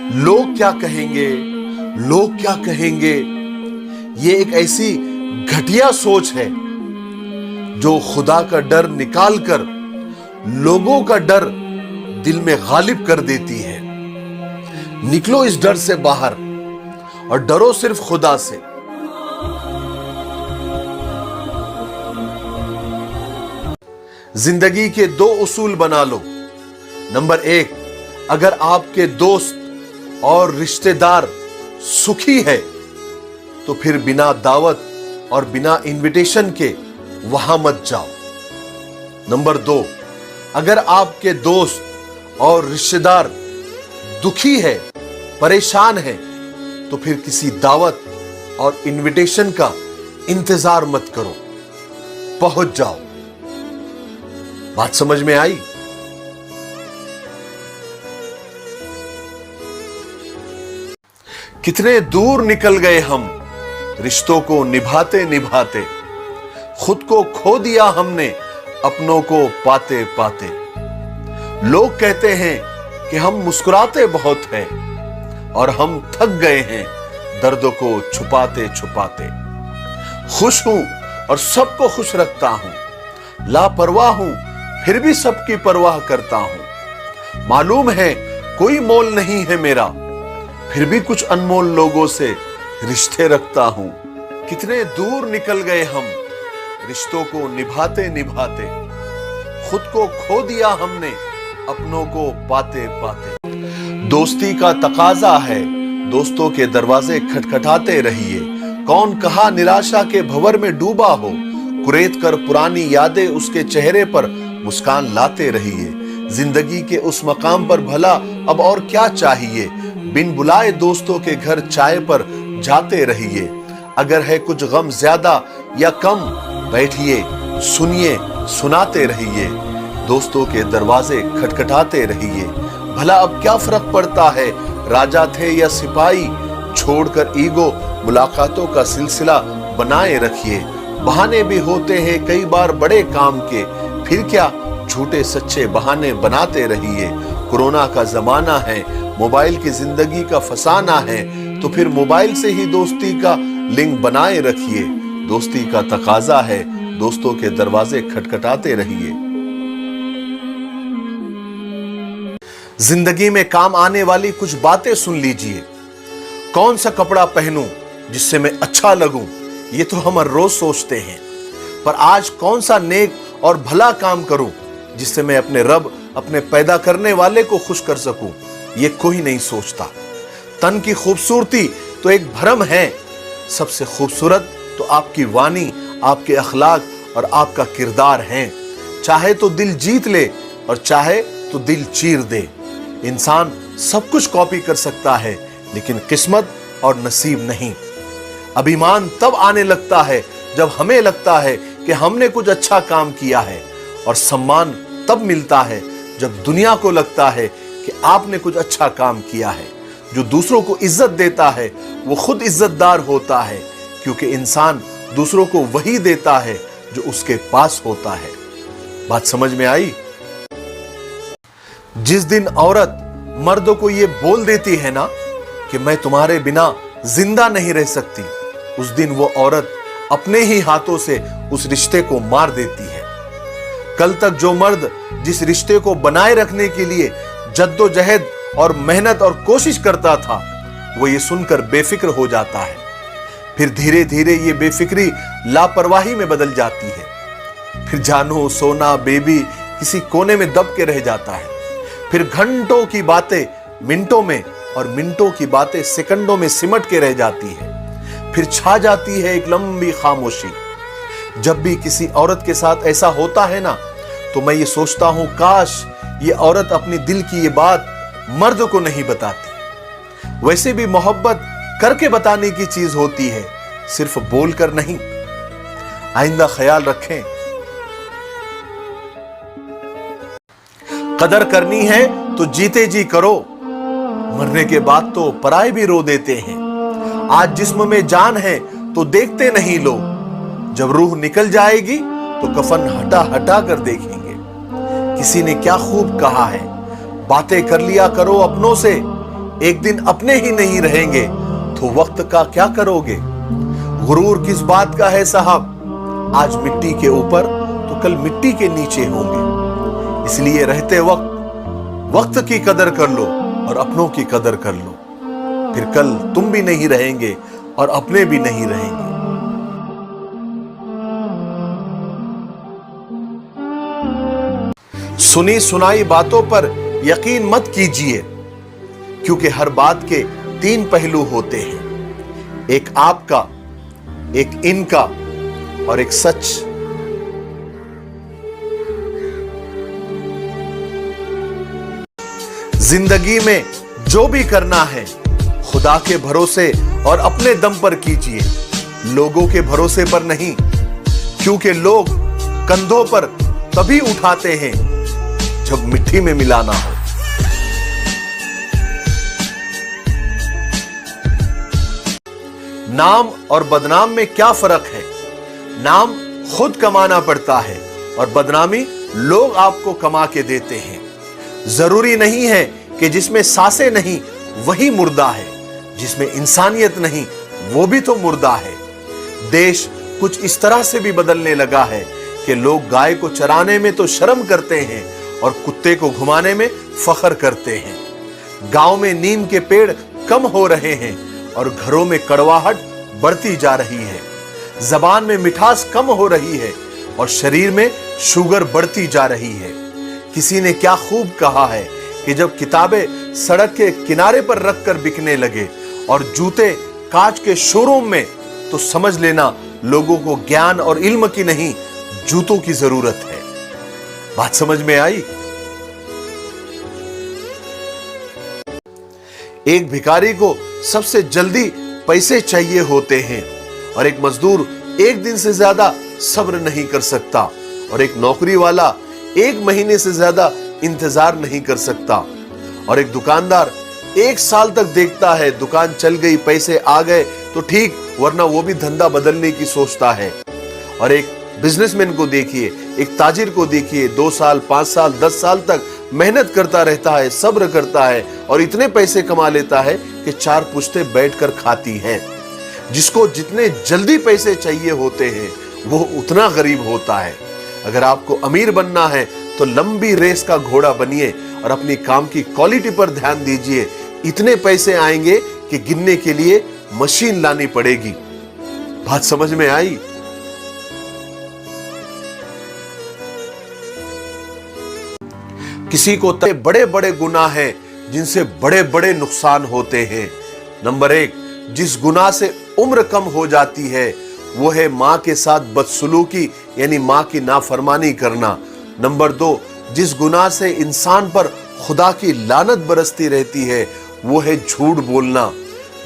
लोग क्या कहेंगे, लोग क्या कहेंगे, ये एक ऐसी घटिया सोच है जो खुदा का डर निकाल कर लोगों का डर दिल में गालिब कर देती है। निकलो इस डर से बाहर और डरो सिर्फ खुदा से। जिंदगी के दो उसूल बना लो। नंबर 1, अगर आपके दोस्त और रिश्तेदार सुखी है तो फिर बिना दावत और बिना इनविटेशन के वहां मत जाओ। नंबर 2, अगर आपके दोस्त और रिश्तेदार दुखी है, परेशान है, तो फिर किसी दावत और इनविटेशन का इंतजार मत करो, पहुंच जाओ। बात समझ में आई? कितने दूर निकल गए हम रिश्तों को निभाते निभाते, खुद को खो दिया हमने अपनों को पाते पाते। लोग कहते हैं कि हम मुस्कुराते बहुत हैं और हम थक गए हैं दर्दों को छुपाते छुपाते। खुश हूं और सबको खुश रखता हूं, लापरवाह हूं फिर भी सबकी परवाह करता हूं। मालूम है कोई मोल नहीं है मेरा, फिर भी कुछ अनमोल लोगों से रिश्ते रखता हूं। कितने दूर निकल गए हम रिश्तों को निभाते निभाते, खुद को खो दिया हमने अपनों को पाते पाते। दोस्ती का तकाजा है, दोस्तों के दरवाजे खटखटाते रहिए। कौन कहा निराशा के भंवर में डूबा हो, कुरेद कर पुरानी यादें उसके चेहरे पर मुस्कान लाते रहिए। जिंदगी के उस मकाम पर भला अब और क्या चाहिए, बिन बुलाए दोस्तों के घर चाय पर जाते रहिए। अगर है कुछ गम ज्यादा या कम, बैठिए सुनिए सुनाते रहिए। दोस्तों के दरवाजे खटखटाते रहिए। भला अब क्या फर्क पड़ता है राजा थे या सिपाही, छोड़कर ईगो मुलाकातों का सिलसिला बनाए रखिए। बहाने भी होते हैं कई बार बड़े काम के, फिर क्या झूठे सच्चे बहाने बनाते रहिए। कोरोना का जमाना है, मोबाइल की जिंदगी का फसाना है, तो फिर मोबाइल से ही दोस्ती का लिंक बनाए रखिए। दोस्ती का तकाजा है, दोस्तों के दरवाजे खटखटाते रहिए। जिंदगी में काम आने वाली कुछ बातें सुन लीजिए। कौन सा कपड़ा पहनूं जिससे मैं अच्छा लगूं, ये तो हम हर रोज सोचते हैं, पर आज कौन सा नेक और भला काम करूं जिससे मैं अपने रब, अपने पैदा करने वाले को खुश कर सकूं, ये कोई नहीं सोचता। तन की खूबसूरती तो एक भ्रम है, सबसे खूबसूरत तो आपकी वाणी, आपके अखलाक और आपका किरदार है। चाहे तो दिल जीत ले और चाहे तो दिल चीर दे। इंसान सब कुछ कॉपी कर सकता है, लेकिन किस्मत और नसीब नहीं। अभिमान तब आने लगता है जब हमें लगता है कि हमने कुछ अच्छा काम किया है, और सम्मान तब मिलता है जब दुनिया को लगता है कि आपने कुछ अच्छा काम किया है। जो दूसरों को इज्जत देता है वो खुद इज्जतदार होता है, क्योंकि इंसान दूसरों को वही देता है जो उसके पास होता है। बात समझ में आई? जिस दिन औरत मर्दों को ये बोल देती है ना कि मैं तुम्हारे बिना जिंदा नहीं रह सकती, उस दिन वो औरत अपने ही हाथों से उस रिश्ते को मार देती है। कल तक जो मर्द जिस रिश्ते को बनाए रखने के लिए जद्दोजहद और मेहनत और कोशिश करता था, वो ये सुनकर बेफिक्र हो जाता है। फिर धीरे धीरे ये बेफिक्री लापरवाही में बदल जाती है। फिर जानू सोना बेबी किसी कोने में दब के रह जाता है। फिर घंटों की बातें मिनटों में और मिनटों की बातें सेकंडों में सिमट के रह जाती है। फिर छा जाती है एक लंबी खामोशी। जब भी किसी औरत के साथ ऐसा होता है ना, तो मैं ये सोचता हूं काश ये औरत अपनी दिल की ये बात मर्द को नहीं बताती। वैसे भी मोहब्बत करके बताने की चीज होती है, सिर्फ बोलकर नहीं। आइंदा ख्याल रखें। कदर करनी है तो जीते जी करो, मरने के बाद तो पराए भी रो देते हैं। आज जिस्म में जान है तो देखते नहीं लोग, जब रूह निकल जाएगी तो कफन हटा हटा कर देखेंगे। किसी ने क्या खूब कहा है, बातें कर लिया करो अपनों से, एक दिन अपने ही नहीं रहेंगे तो वक्त का क्या करोगे? गुरूर किस बात का है साहब, आज मिट्टी के ऊपर तो कल मिट्टी के नीचे होंगे। इसलिए रहते वक्त की कदर कर लो और अपनों की कदर कर लो, फिर कल तुम भी नहीं रहेंगे और अपने भी नहीं रहेंगे। सुनी सुनाई बातों पर यकीन मत कीजिए, क्योंकि हर बात के 3 पहलू होते हैं, एक आपका, एक इनका और एक सच। जिंदगी में जो भी करना है खुदा के भरोसे और अपने दम पर कीजिए, लोगों के भरोसे पर नहीं, क्योंकि लोग कंधों पर तभी उठाते हैं जब मिट्टी में मिलाना हो। नाम और बदनाम में क्या फर्क है? नाम खुद कमाना पड़ता है और बदनामी लोग आपको कमा के देते हैं। जरूरी नहीं है कि जिसमें सांसें नहीं वही मुर्दा है, जिसमें इंसानियत नहीं वो भी तो मुर्दा है। देश कुछ इस तरह से भी बदलने लगा है कि लोग गाय को चराने में तो शर्म करते हैं और कुत्ते को घुमाने में फख्र करते हैं। गांव में नीम के पेड़ कम हो रहे हैं और घरों में कड़वाहट बढ़ती जा रही है। जबान में मिठास कम हो रही है और शरीर में शुगर बढ़ती जा रही है। किसी ने क्या खूब कहा है कि जब किताबें सड़क के किनारे पर रखकर बिकने लगे और जूते कांच के शोरूम में, तो समझ लेना लोगों को ज्ञान और इल्म की नहीं, जूतों की जरूरत है। बात समझ में आई? एक भिखारी को सबसे जल्दी पैसे चाहिए होते हैं और एक मजदूर 1 दिन से ज्यादा सब्र नहीं कर सकता और एक नौकरी वाला 1 महीने से ज्यादा इंतजार नहीं कर सकता और एक दुकानदार 1 साल तक देखता है दुकान चल गई, पैसे आ गए तो ठीक, वरना वो भी धंधा बदलने की सोचता है। और एक बिजनेसमैन को देखिए, एक ताजिर को देखिए, 2 साल 5 साल 10 साल तक मेहनत करता रहता है, सब्र करता है और इतने पैसे कमा लेता है कि 4 पुश्ते बैठकर खाती हैं। जिसको जितने जल्दी पैसे चाहिए होते हैं वो उतना गरीब होता है। अगर आपको अमीर बनना है तो लंबी रेस का घोड़ा बनिए और अपनी काम की क्वालिटी पर ध्यान दीजिए। इतने पैसे आएंगे कि गिनने के लिए मशीन लानी पड़ेगी। बात समझ में आई? किसी को बड़े बड़े गुनाह हैं जिनसे बड़े बड़े नुकसान होते हैं। नंबर 1, जिस गुनाह से उम्र कम हो जाती है वो है मां के साथ बदसलूकी, यानी मां की नाफरमानी करना। नंबर 2, जिस गुनाह से इंसान पर खुदा की लानत बरसती रहती है वो है झूठ बोलना।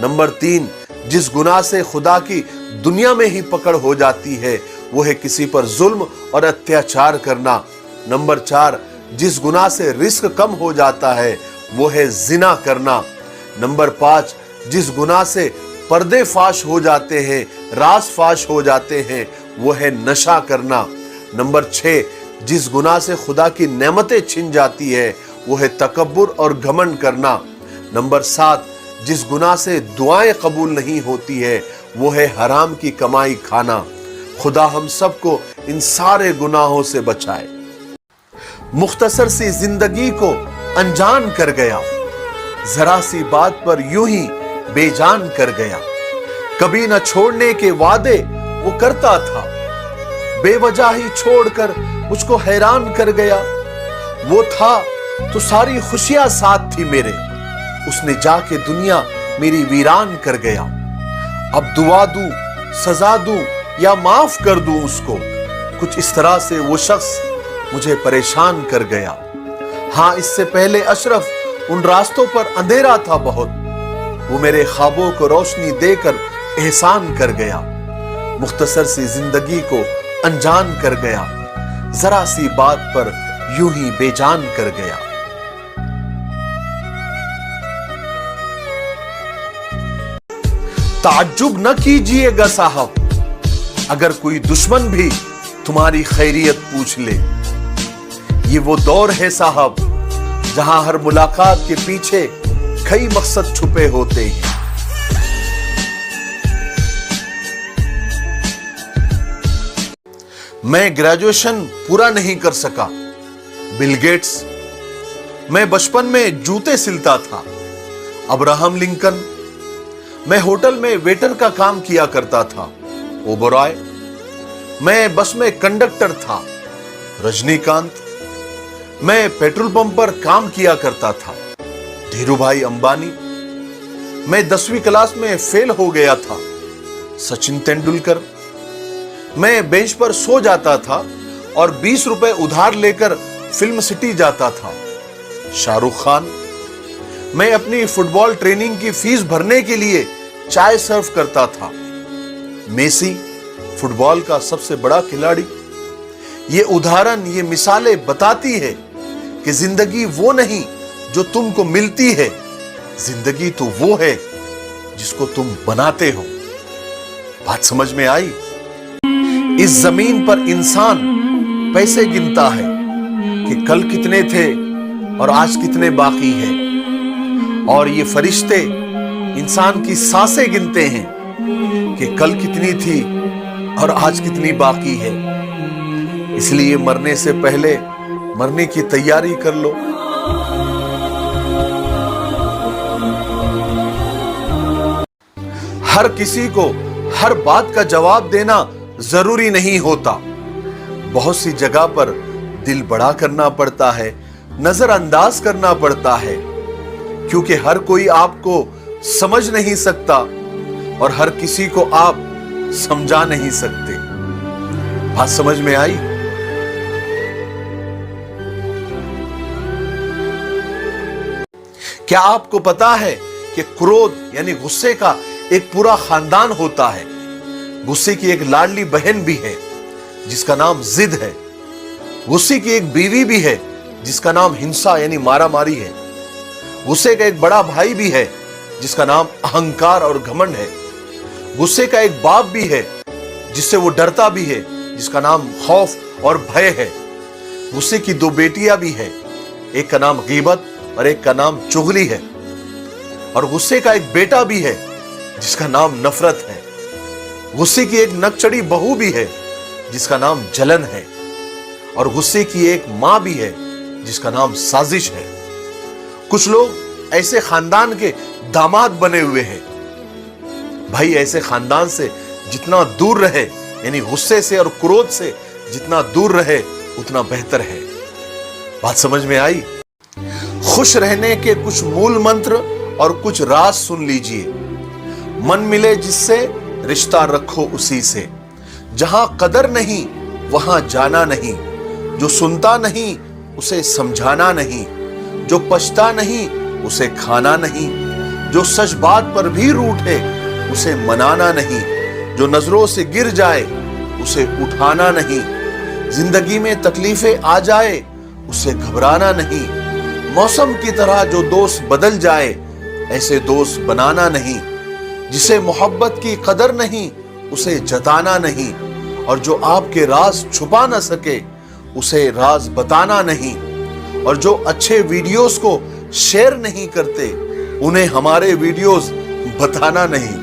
नंबर 3, जिस गुनाह से खुदा की दुनिया में ही पकड़ हो जाती है वो है किसी पर जुल्म और अत्याचार करना। नंबर 4, जिस गुनाह से रिस्क कम हो जाता है वो है जिना करना। नंबर 5, जिस गुनाह से पर्दे फाश हो जाते हैं, राज फाश हो जाते हैं वो है नशा करना। नंबर 6, जिस गुनाह से खुदा की नेमतें छिन जाती है वो है तकब्बुर और घमंड करना। नंबर 7, जिस गुनाह से दुआएं कबूल नहीं होती है वो है हराम की कमाई खाना। खुदा हम सबको इन सारे गुनाहों से बचाए। मुख्तसर सी जिंदगी को अनजान कर गया, जरा सी बात पर यूं ही बेजान कर गया। कभी न छोड़ने के वादे वो करता था, बेवजह ही छोड़कर मुझको हैरान कर गया। वो था तो सारी खुशियां साथ थी मेरे, उसने जाके दुनिया मेरी वीरान कर गया। अब दुआ दूं, सजा दूं या माफ कर दूं उसको, कुछ इस तरह से वो शख्स मुझे परेशान कर गया। हाँ, इससे पहले अशरफ उन रास्तों पर अंधेरा था बहुत, वो मेरे ख्वाबों को रोशनी देकर एहसान कर गया। मुख्तसर सी जिंदगी को अनजान कर गया, जरा सी बात पर यूं ही बेजान कर गया। ताज्जुब न कीजिएगा साहब अगर कोई दुश्मन भी तुम्हारी खैरियत पूछ ले। ये वो दौर है साहब जहां हर मुलाकात के पीछे कई मकसद छुपे होते हैं। मैं ग्रेजुएशन पूरा नहीं कर सका, बिल गेट्स। मैं बचपन में जूते सिलता था, अब्राहम लिंकन। मैं होटल में वेटर का काम किया करता था, ओबरॉय। मैं बस में कंडक्टर था, रजनीकांत। मैं पेट्रोल पंप पर काम किया करता था, धीरूभाई अंबानी। मैं 10वीं क्लास में फेल हो गया था, सचिन तेंदुलकर। मैं बेंच पर सो जाता था और 20 रुपए उधार लेकर फिल्म सिटी जाता था, शाहरुख खान। मैं अपनी फुटबॉल ट्रेनिंग की फीस भरने के लिए चाय सर्व करता था, मेसी, फुटबॉल का सबसे बड़ा खिलाड़ी। ये उदाहरण, ये मिसालें बताती है कि जिंदगी वो नहीं जो तुमको मिलती है, जिंदगी तो वो है जिसको तुम बनाते हो। बात समझ में आई? इस जमीन पर इंसान पैसे गिनता है कि कल कितने थे और आज कितने बाकी है, और ये फरिश्ते इंसान की सांसें गिनते हैं कि कल कितनी थी और आज कितनी बाकी है। इसलिए मरने से पहले मरने की तैयारी कर लो। हर किसी को हर बात का जवाब देना जरूरी नहीं होता। बहुत सी जगह पर दिल बड़ा करना पड़ता है, नजरअंदाज करना पड़ता है, क्योंकि हर कोई आपको समझ नहीं सकता और हर किसी को आप समझा नहीं सकते। बात समझ में आई? क्या आपको पता है कि क्रोध यानी गुस्से का एक पूरा खानदान होता है। गुस्से की एक लाडली बहन भी है जिसका नाम जिद है। गुस्से की एक बीवी भी है जिसका नाम हिंसा यानी मारामारी है। गुस्से का एक बड़ा भाई भी है जिसका नाम अहंकार और घमंड है। गुस्से का एक बाप भी है जिससे वो डरता भी है, जिसका नाम खौफ और भय है। गुस्से की 2 बेटियां भी है, एक का नाम गीबत और एक का नाम चुगली है। और गुस्से का एक बेटा भी है जिसका नाम नफरत है। गुस्से की एक नकचड़ी बहू भी है जिसका नाम जलन है। और गुस्से की एक मां भी है जिसका नाम साजिश है। कुछ लोग ऐसे खानदान के दामाद बने हुए हैं। भाई, ऐसे खानदान से जितना दूर रहे, यानी गुस्से से और क्रोध से जितना दूर रहे उतना बेहतर है। बात समझ में आई? खुश रहने के कुछ मूल मंत्र और कुछ राज सुन लीजिए। मन मिले जिससे रिश्ता रखो उसी से। जहां कदर नहीं वहां जाना नहीं। जो सुनता नहीं उसे समझाना नहीं। जो पछता नहीं उसे खाना नहीं। जो सच बात पर भी रूठे उसे मनाना नहीं। जो नजरों से गिर जाए उसे उठाना नहीं। जिंदगी में तकलीफें आ जाए उसे घबराना नहीं। मौसम की तरह जो दोस्त बदल जाए ऐसे दोस्त बनाना नहीं। जिसे मोहब्बत की कदर नहीं उसे जताना नहीं। और जो आपके राज छुपा न सके उसे राज बताना नहीं। और जो अच्छे वीडियोस को शेयर नहीं करते उन्हें हमारे वीडियोस बताना नहीं।